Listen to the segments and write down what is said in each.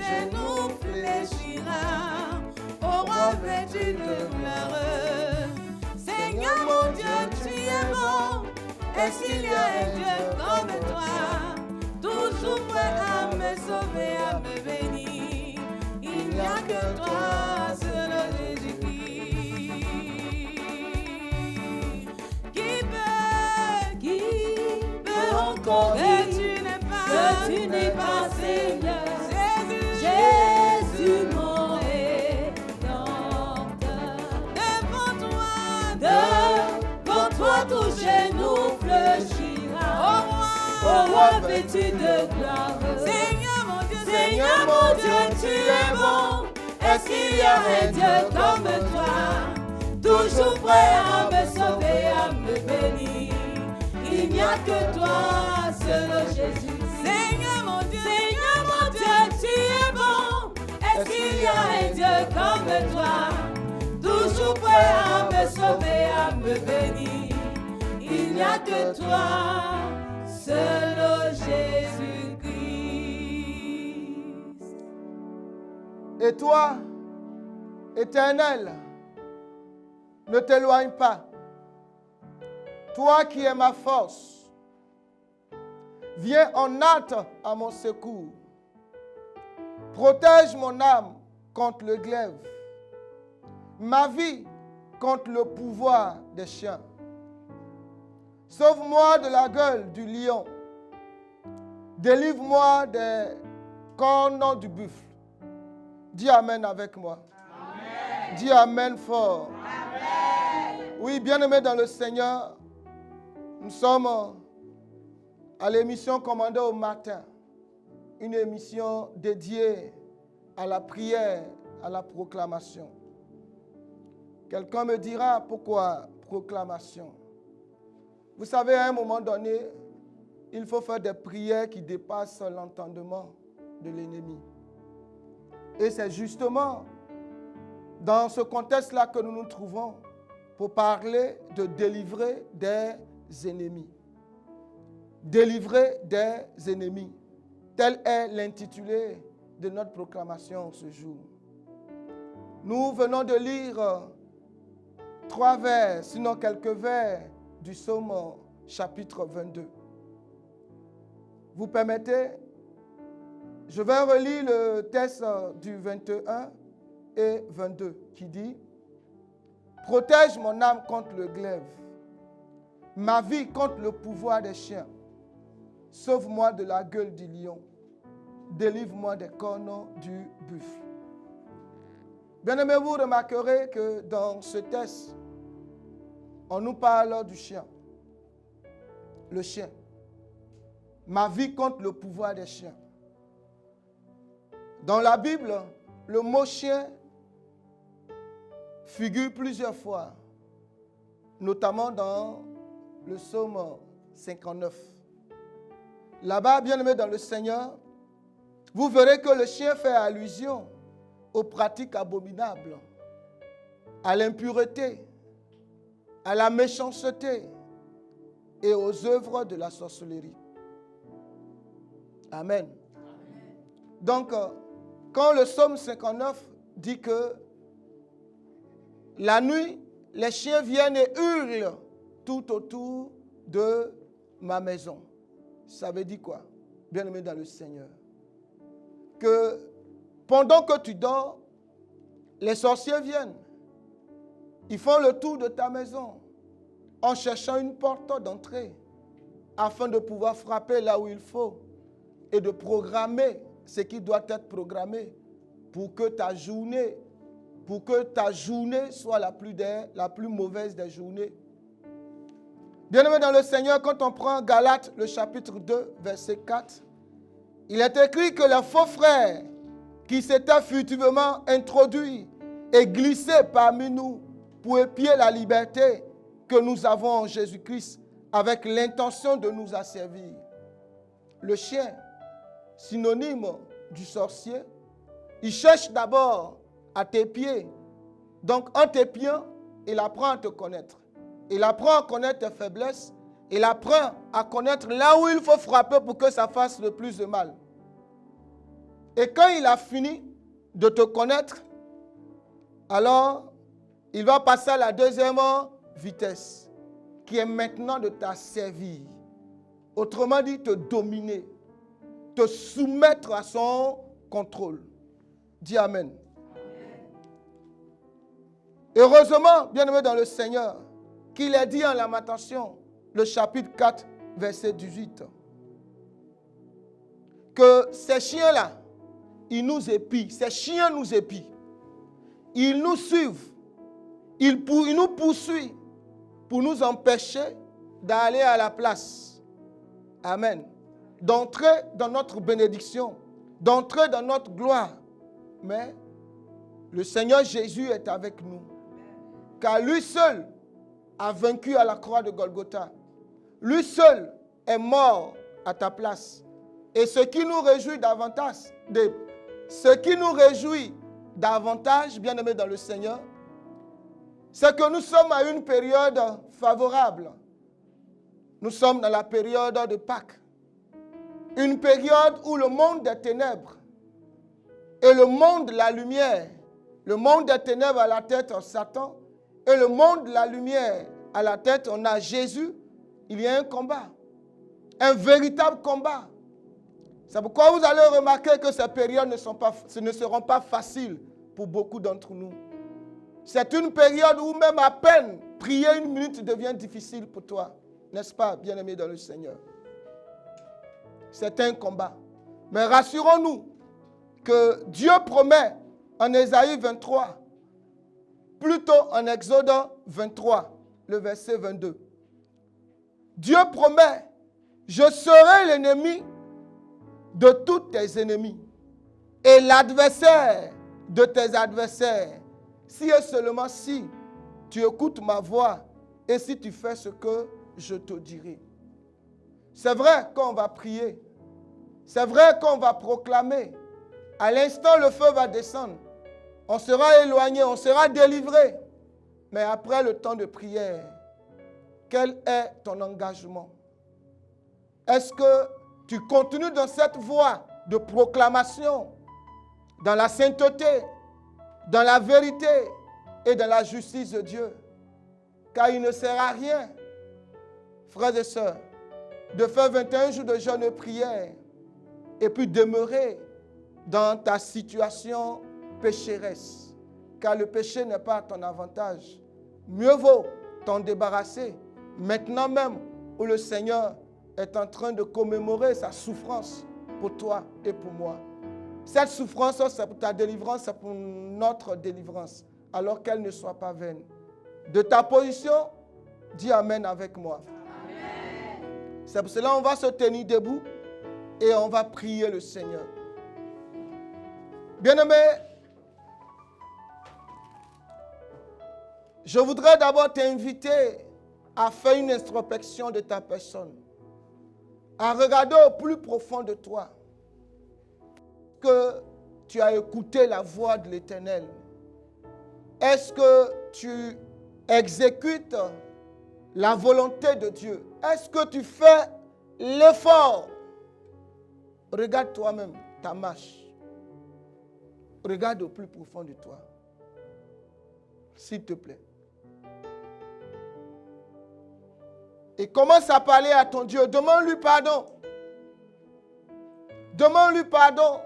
genou fléchira, au roi vêtu de gloire. Seigneur mon Dieu, tu es bon. Est-ce qu'il y a un Dieu comme toi, toujours prêt à me sauver, à me bénir? Il n'y a que toi, seul Jésus-Christ. Qui peut encore dire que tu n'es pas Seigneur? Jésus mon Rédempteur. Devant toi tout genou fléchira, au roi vêtu de gloire. Seigneur mon Dieu, tu es bon. Est-ce qu'il y a un Dieu comme toi, toujours prêt à me sauver, à me bénir? Il n'y a que toi, seul Jésus. Seigneur mon Dieu, tu es bon. Est-ce qu'il y a un Dieu comme toi, toujours prêt à me sauver, à me bénir? Il n'y a que toi, seul Jésus-Christ. Et toi, Éternel, ne t'éloigne pas. Toi qui es ma force, viens en hâte à mon secours. Protège mon âme contre le glaive, ma vie contre le pouvoir des chiens. Sauve-moi de la gueule du lion. Délivre-moi des cornes du buffle. Dis Amen avec moi. Amen. Dis Amen fort. Amen. Oui, bien-aimés dans le Seigneur, nous sommes à l'émission Commandée au matin. Une émission dédiée à la prière, à la proclamation. Quelqu'un me dira pourquoi proclamation. Vous savez, à un moment donné, il faut faire des prières qui dépassent l'entendement de l'ennemi. Et c'est justement dans ce contexte-là que nous nous trouvons pour parler de délivrer des ennemis. Délivrer des ennemis. Tel est l'intitulé de notre proclamation ce jour. Nous venons de lire 3 vers, sinon quelques vers du psaume chapitre 22. Vous permettez, je vais relire le texte du 21 et 22 qui dit « Protège mon âme contre le glaive, ma vie contre le pouvoir des chiens. Sauve-moi de la gueule du lion, délivre-moi des cornes du buffle. » Bien-aimés, vous remarquerez que dans ce texte, on nous parle du chien. Le chien. Ma vie contre le pouvoir des chiens. Dans la Bible, le mot chien figure plusieurs fois, notamment dans le psaume 59. Là-bas, bien-aimés dans le Seigneur, vous verrez que le chien fait allusion aux pratiques abominables, à l'impureté, à la méchanceté et aux œuvres de la sorcellerie. Amen. Donc, quand le psaume 59 dit que la nuit, les chiens viennent et hurlent tout autour de ma maison, ça veut dire quoi? Bien-aimé dans le Seigneur, que pendant que tu dors, les sorciers viennent. Ils font le tour de ta maison en cherchant une porte d'entrée afin de pouvoir frapper là où il faut et de programmer ce qui doit être programmé pour que ta journée soit la plus mauvaise des journées. Bien-aimé dans le Seigneur, quand on prend Galates, le chapitre 2, verset 4, il est écrit que les faux frères qui s'étaient furtivement introduits et glissés parmi nous pour épier la liberté que nous avons en Jésus-Christ avec l'intention de nous asservir. Le chien, synonyme du sorcier, il cherche d'abord à t'épier. Donc en t'épiant, il apprend à te connaître. Il apprend à connaître tes faiblesses. Il apprend à connaître là où il faut frapper pour que ça fasse le plus de mal. Et quand il a fini de te connaître, alors il va passer à la deuxième vitesse, qui est maintenant de t'asservir. Autrement dit, te dominer, te soumettre à son contrôle. Dis Amen. Heureusement, bien-aimé dans le Seigneur, qu'il est dit en Lamentation, le chapitre 4, verset 18, que ces chiens-là, ils nous épient. Ces chiens nous épient. Ils nous suivent. Ils nous poursuivent pour nous empêcher d'aller à la place. Amen. D'entrer dans notre bénédiction, d'entrer dans notre gloire. Mais le Seigneur Jésus est avec nous. Car lui seul a vaincu à la croix de Golgotha. Lui seul est mort à ta place. Et ce qui nous réjouit davantage, bien-aimés dans le Seigneur, c'est que nous sommes à une période favorable. Nous sommes dans la période de Pâques. Une période où le monde des ténèbres et le monde de la lumière, le monde des ténèbres à la tête en Satan et le monde de la lumière à la tête on a Jésus, il y a un combat. Un véritable combat. C'est pourquoi vous allez remarquer que ces périodes ne seront pas faciles pour beaucoup d'entre nous. C'est une période où même à peine prier une minute devient difficile pour toi. N'est-ce pas, bien-aimé dans le Seigneur? C'est un combat. Mais rassurons-nous que Dieu promet en Ésaïe 23, plutôt en Exode 23, le verset 22. Dieu promet, je serai l'ennemi de tous tes ennemis et l'adversaire de tes adversaires, si et seulement si tu écoutes ma voix et si tu fais ce que je te dirai. C'est vrai qu'on va prier, c'est vrai qu'on va proclamer. À l'instant, le feu va descendre. On sera éloigné, on sera délivré. Mais après le temps de prière, quel est ton engagement? Est-ce que tu continues dans cette voie de proclamation, dans la sainteté, dans la vérité et dans la justice de Dieu? Car il ne sert à rien, frères et sœurs, de faire 21 jours de jeûne et prière et puis demeurer dans ta situation pécheresse. Car le péché n'est pas à ton avantage. Mieux vaut t'en débarrasser maintenant même où le Seigneur est en train de commémorer sa souffrance pour toi et pour moi. Cette souffrance, c'est pour ta délivrance, c'est pour notre délivrance, alors qu'elle ne soit pas vaine. De ta position, dis Amen avec moi. Amen. C'est pour cela qu'on va se tenir debout et on va prier le Seigneur. Bien-aimé, je voudrais d'abord t'inviter à faire une introspection de ta personne, à regarder au plus profond de toi que tu as écouté la voix de l'Éternel. Est-ce que tu exécutes la volonté de Dieu? Est-ce que tu fais l'effort? Regarde toi-même ta marche. Regarde au plus profond de toi. S'il te plaît. Et commence à parler à ton Dieu. Demande-lui pardon. Demande-lui pardon.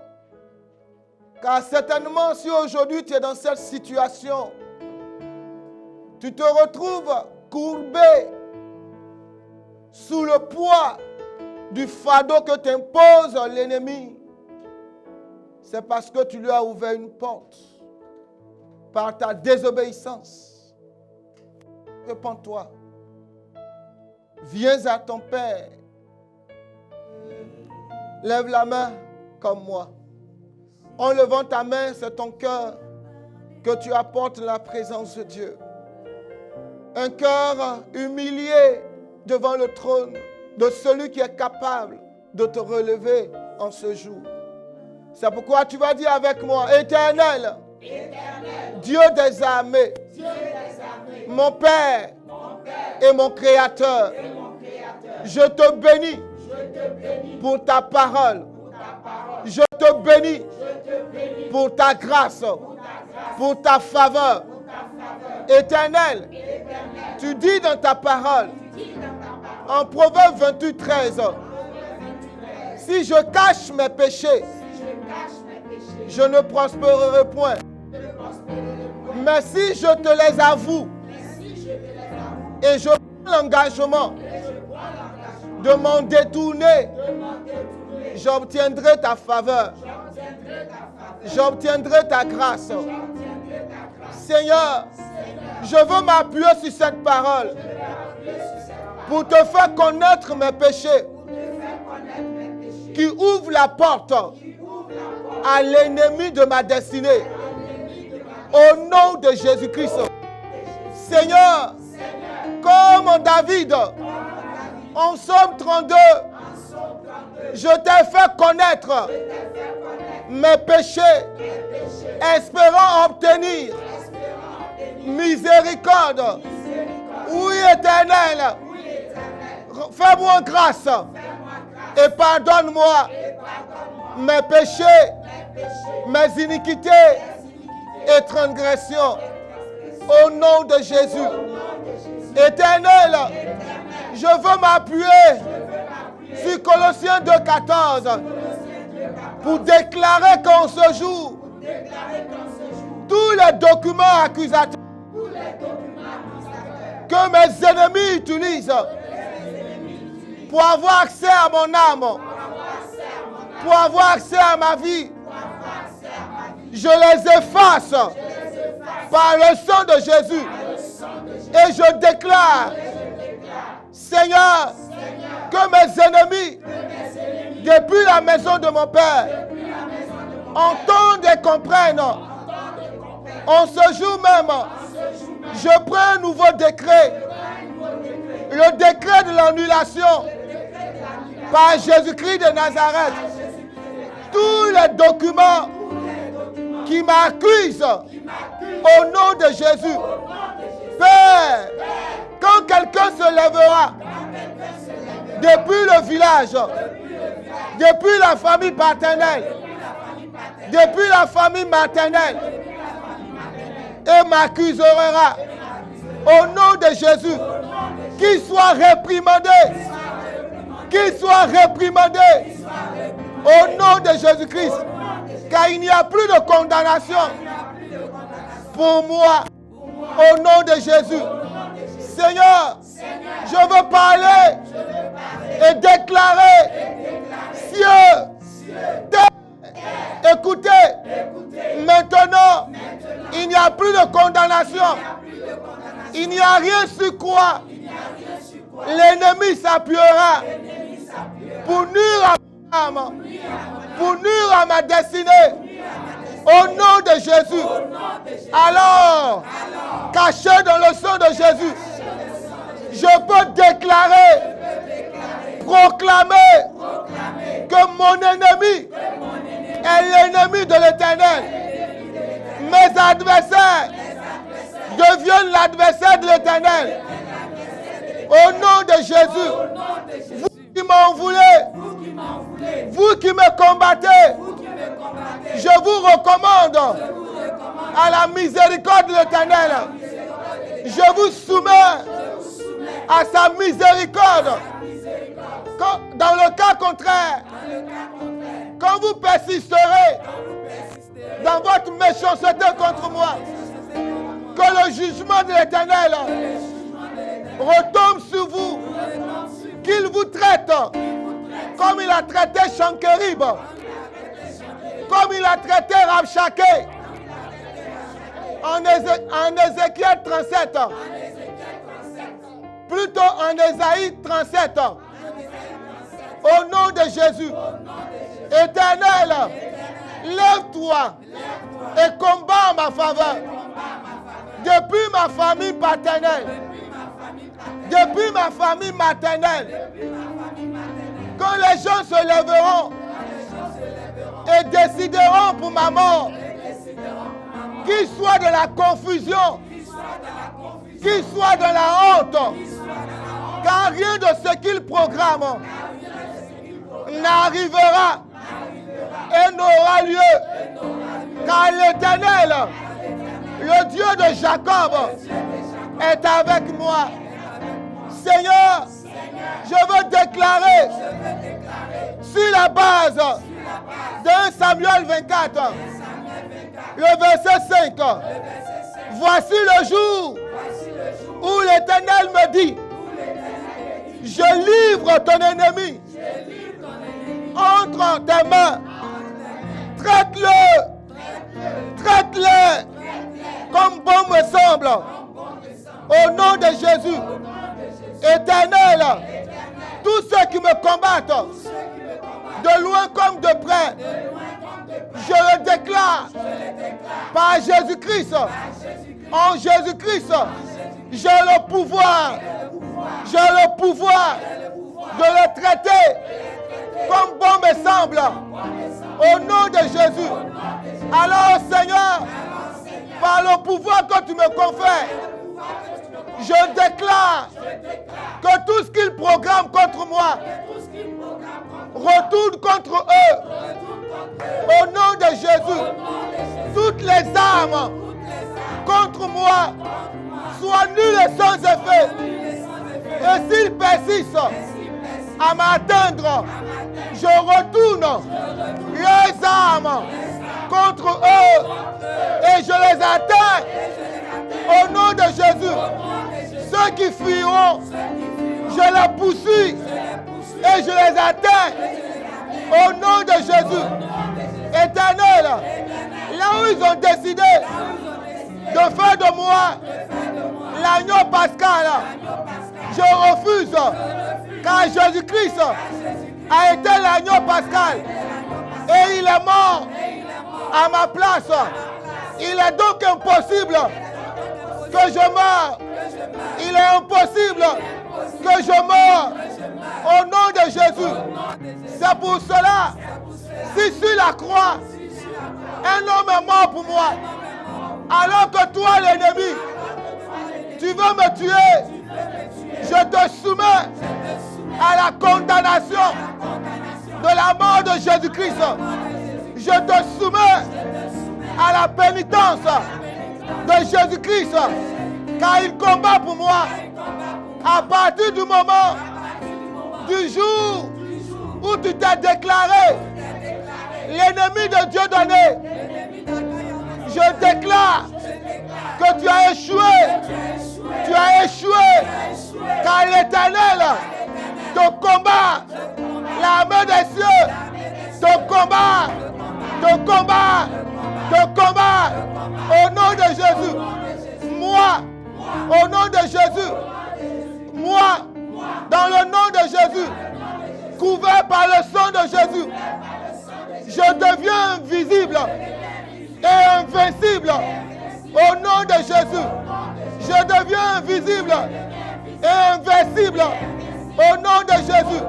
Car certainement, si aujourd'hui tu es dans cette situation, tu te retrouves courbé sous le poids du fardeau que t'impose l'ennemi, c'est parce que tu lui as ouvert une porte par ta désobéissance. Répands-toi. Viens à ton Père. Lève la main comme moi. En levant ta main, c'est ton cœur que tu apportes la présence de Dieu. Un cœur humilié devant le trône de celui qui est capable de te relever en ce jour. C'est pourquoi tu vas dire avec moi, Éternel, Dieu des armées, mon Père, et mon Créateur, je te bénis pour ta parole Je te bénis pour ta grâce, pour ta faveur. Éternel, tu dis dans ta parole, en Proverbe 28, 13, si je cache mes péchés, je ne prospérerai point. Mais si je te les avoue et je prends l'engagement de m'en détourner, j'obtiendrai ta faveur. J'obtiendrai ta grâce. Seigneur, je veux m'appuyer sur cette parole pour te faire connaître mes péchés qui ouvrent la porte à l'ennemi de ma destinée. Au nom de Jésus-Christ. Seigneur, comme David, en Psaume 32, je t'ai fait connaître mes péchés, espérant obtenir miséricorde. Oui, Éternel, fais-moi grâce et pardonne-moi mes péchés, mes iniquités et transgressions. Au nom de Jésus. Éternel, je veux m'appuyer sur Colossiens 2,14 pour déclarer qu'en ce jour, tous les documents accusateurs que mes ennemis utilisent pour avoir accès à mon âme, pour avoir accès à ma vie, je les efface par le sang de Jésus. Et je déclare, Seigneur, que mes ennemis, depuis la maison de mon Père, entendent et comprennent. En ce jour même, je prends un nouveau décret. Le décret de l'annulation par Jésus-Christ de Nazareth. Tous les documents qui m'accusent au nom de Jésus. Père, quand quelqu'un se lèvera depuis le village, depuis la famille paternelle, depuis la famille maternelle, et m'accusera au nom de Jésus, qu'il soit réprimandé, qu'il soit réprimandé au nom de Jésus-Christ, car il n'y a plus de condamnation pour moi au nom de Jésus. Seigneur, je veux parler et déclarer, cieux, terre, écoutez, maintenant, il n'y a plus de condamnation. Il n'y a rien sur quoi l'ennemi s'appuiera pour nuire à ma âme, pour nuire à ma destinée. Au nom de Jésus. Alors, caché dans le sang de Jésus, je peux déclarer, proclamer que mon ennemi est l'ennemi de l'Éternel. Mes adversaires deviennent l'adversaire de l'Éternel. Au nom de Jésus, vous qui m'en voulez, vous qui me combattez, je vous recommande à la miséricorde de l'Éternel. Je vous soumets à sa miséricorde. Dans le cas contraire, quand vous persisterez dans votre méchanceté contre moi, que le jugement de l'Éternel retombe sur vous, qu'il vous traite comme il a traité Sancherib, comme il a traité Rabshakeh en Ézéchiel 37, plutôt en Ésaïe 37. Au nom de Jésus, Éternel, lève-toi et combat en ma faveur. Depuis ma famille paternelle, depuis ma famille maternelle, quand les gens se lèveront et décideront pour ma mort, qu'il soit de la confusion, qu'il soit de la honte, car rien de ce qu'ils programment n'arrivera et n'aura lieu. Car l'Éternel, le Dieu de Jacob, est avec moi. Seigneur, je veux déclarer sur la base de 1 Samuel 24, le verset 5. Voici le jour où l'Éternel me dit, je livre ton ennemi entre tes mains. Traite-le comme bon me semble. Au nom de Jésus, Éternel, tous ceux qui me combattent, de loin comme de près, je le déclare par Jésus-Christ. En Jésus-Christ, j'ai le pouvoir de le traiter comme bon me semble. Au nom de Jésus. Alors Seigneur, par le pouvoir que tu me confères, je déclare que tout ce qu'ils programment contre moi retourne contre eux. Au nom de Jésus, toutes les armes contre moi soient nulles et sans effet. Et s'ils persistent à m'atteindre, je retourne les armes contre eux et je les atteins. Au nom de Jésus, ceux qui fuiront, je les poursuis et je les atteins. Au nom de Jésus, Éternel, là où ils ont décidé de faire de moi l'agneau pascal, je refuse, car Jésus-Christ a été l'agneau pascal et il est mort à ma place. Il est donc impossible que je meure. Il est impossible que je meure. Au nom de Jésus. C'est pour cela, si sur la croix, un homme est mort pour moi, alors que toi, l'ennemi, tu veux me tuer, je te soumets à la condamnation de la mort de Jésus-Christ. Je te soumets à la pénitence de Jésus-Christ, car il combat pour moi. À partir du moment, du jour où tu t'es déclaré l'ennemi de Dieu donné, je déclare que tu as échoué. Tu as échoué, car l'Éternel te combat. L'armée des cieux te combat. Te combat. Te combat. Au nom de Jésus. Moi, au nom de Jésus. Moi, dans le nom de Jésus, couvert par le sang de Jésus, je deviens invisible et invincible. Au nom de Jésus, je deviens invisible et invincible. Au nom de Jésus,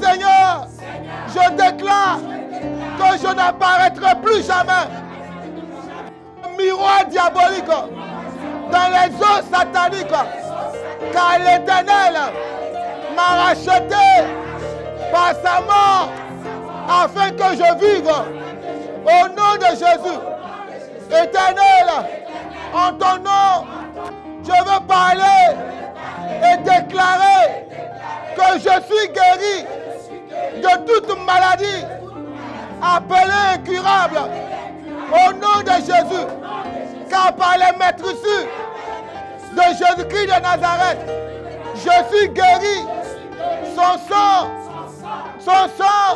Seigneur, je déclare que je n'apparaîtrai plus jamais. Miroir diabolique dans les eaux sataniques, car l'Éternel m'a racheté par sa mort afin que je vive. Au nom de Jésus, Éternel, en ton nom, je veux parler et déclarer que je suis guéri de toute maladie appelée incurable. Au nom de Jésus, car par les maîtresses de Jésus-Christ de Nazareth, je suis guéri. Son sang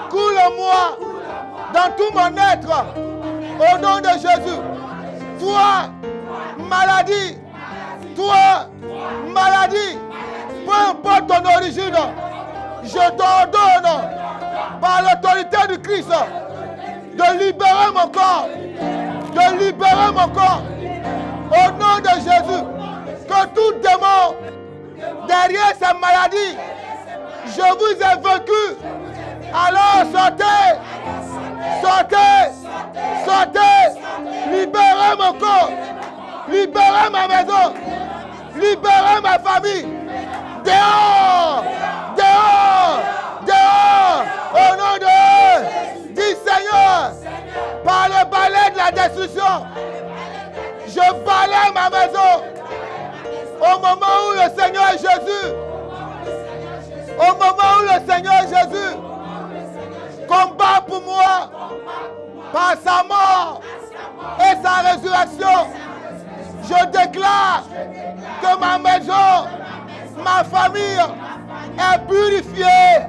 coule en moi, dans tout mon être. Au nom de Jésus, toi, maladie, peu importe ton origine, je t'ordonne par l'autorité du Christ de libérer mon corps, au nom de Jésus, que tout démon derrière ces maladies, je vous ai vaincu. Alors sortez, libérez mon corps, libérez ma maison, libérez ma famille. Dehors, au nom de Dis Seigneur, par le balai de la destruction, je balaie ma maison. Au moment où le Seigneur Jésus, au moment où le Seigneur Jésus combat pour moi par sa mort et sa résurrection, je déclare que ma maison, ma famille est purifiée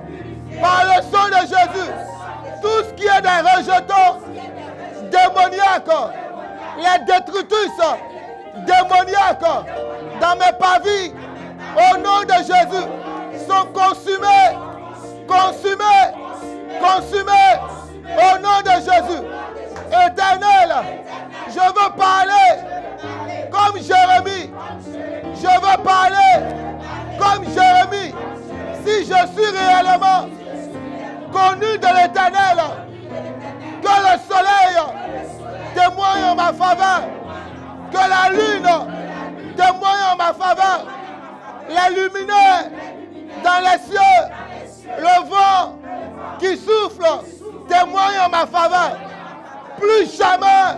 par le sang de Jésus. Tout ce qui est des rejetons démoniaques, les détritus démoniaques dans mes pavis, au nom de Jésus, sont consumés, consumés, consumés, au nom de Jésus. Éternel, je veux parler comme Jérémie. Je veux parler comme Jérémie. Si je suis réellement connu de l'Éternel, que le soleil témoigne en ma faveur, que la lune témoigne en ma faveur, les luminaires dans les cieux, le vent qui souffle témoigne en ma faveur. Plus jamais,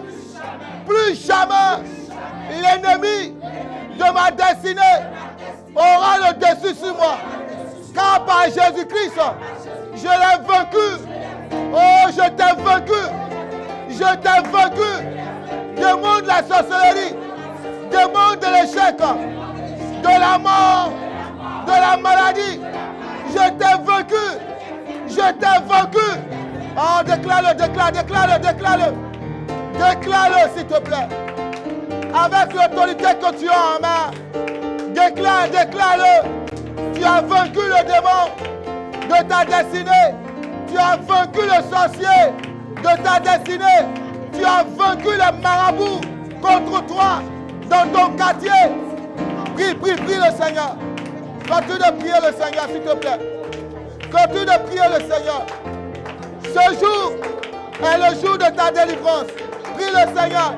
l'ennemi de ma destinée aura le dessus sur moi. Car par Jésus-Christ, je l'ai vaincu. Oh, je t'ai vaincu. Je t'ai vaincu. Démon de la sorcellerie, démon de l'échec, de la mort, de la maladie. Je t'ai vaincu. Je t'ai vaincu. Oh, déclare-le, déclare-le, déclare-le. Déclare-le, s'il te plaît. Avec l'autorité que tu as en main. Déclare-le. Tu as vaincu le démon de ta destinée. Tu as vaincu le sorcier de ta destinée. Tu as vaincu le marabout contre toi dans ton quartier. Prie le Seigneur. Continue de prier le Seigneur, s'il te plaît. Continue de prier le Seigneur. Ce jour est le jour de ta délivrance. Prie le Seigneur.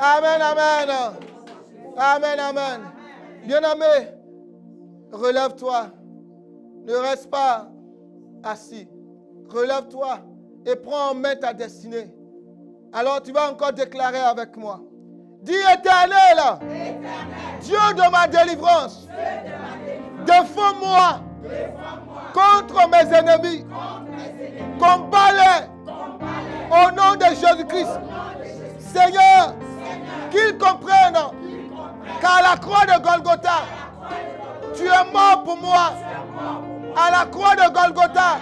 Amen, amen. Amen, amen. Bien-aimé, relève-toi. Ne reste pas assis. Relève-toi et prends en main ta destinée. Alors tu vas encore déclarer avec moi. Dis Éternel, Dieu de ma délivrance, défends-moi contre mes ennemis. Combats-les au nom de Jésus-Christ. Seigneur, qu'ils comprennent qu'à la croix de Golgotha, tu es mort pour moi. À la croix de Golgotha,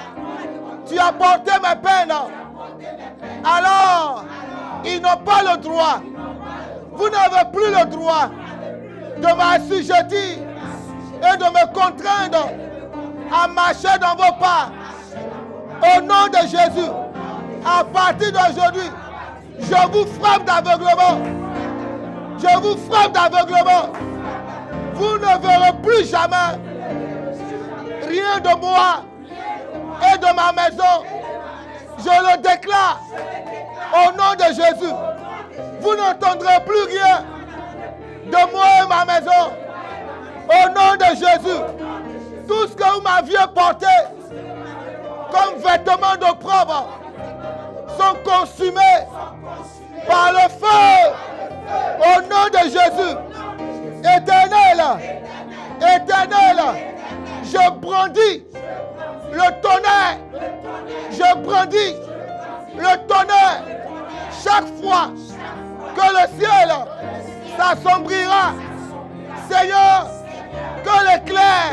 tu as porté mes peines. Alors, ils n'ont pas le droit. Vous n'avez plus le droit de m'assujettir et de me contraindre à marcher dans vos pas. Au nom de Jésus, à partir d'aujourd'hui, je vous frappe d'aveuglement. Je vous frappe d'aveuglement. Vous ne verrez plus jamais rien de moi et de ma maison. Je le déclare au nom de Jésus. Vous n'entendrez plus rien de moi et ma maison. Au nom de Jésus. Tout ce que vous m'aviez porté comme vêtements d'opprobre sont consumés par le feu. Au nom de Jésus. Éternel, Éternel, je brandis le tonnerre. Je brandis le tonnerre. Chaque fois que le ciel s'assombrira, Seigneur, que l'éclair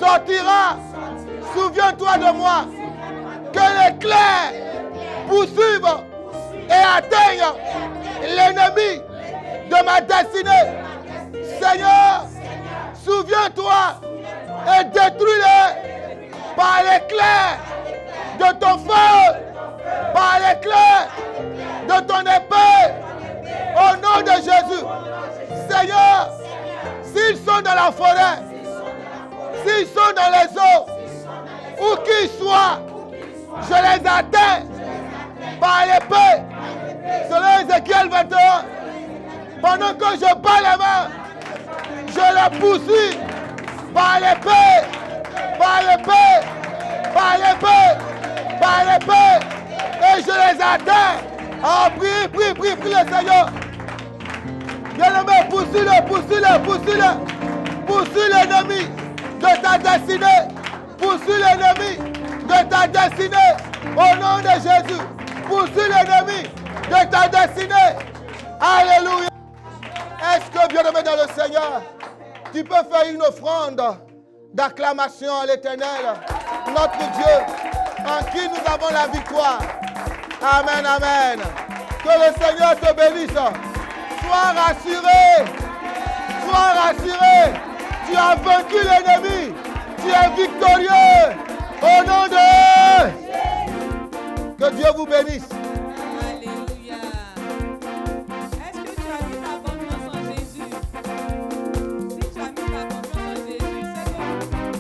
sortira. Souviens-toi de moi. Que l'éclair poursuive et atteigne l'ennemi de ma destinée. Seigneur, souviens-toi et détruis-le par l'éclair de ton feu par l'éclair de ton épée. Au nom de Jésus. Seigneur, s'ils sont dans la forêt, s'ils sont dans les eaux, où qu'ils soient, je les atteins par l'épée. Selon Ézéchiel 21, pendant que je bats les mains, je les poursuis par l'épée, par l'épée, par l'épée, par l'épée, et je les atteins. Ah, prie le Seigneur. Bien-aimé, poursuis-le, poursuis-le, poursuis-le. Poursuis l'ennemi de ta destinée. Poursuis l'ennemi de ta destinée. Au nom de Jésus. Poursuis l'ennemi de ta destinée. Alléluia. Est-ce que, bien-aimé dans le Seigneur, tu peux faire une offrande d'acclamation à l'Éternel, notre Dieu, en qui nous avons la victoire. Amen, amen. Que le Seigneur te bénisse. Sois rassuré. Sois rassuré. Tu as vaincu l'ennemi. Tu es victorieux. Au nom de... Que Dieu vous bénisse. Alléluia. Est-ce que tu as mis ta confiance en Jésus? Si tu as mis ta confiance en Jésus, c'est bon.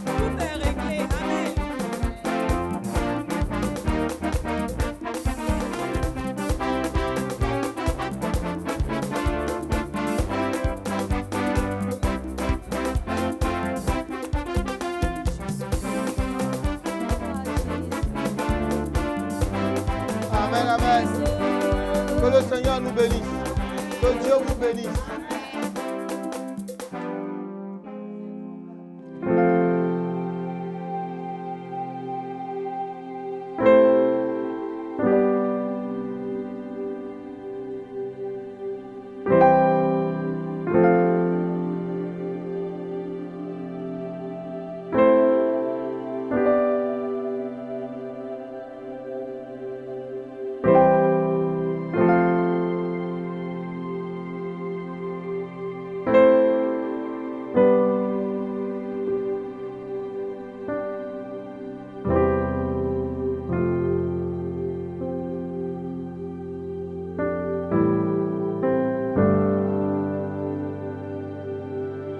Tout est réglé. Amen. Amen, amen. Que le Seigneur nous bénisse. Que Dieu vous bénisse.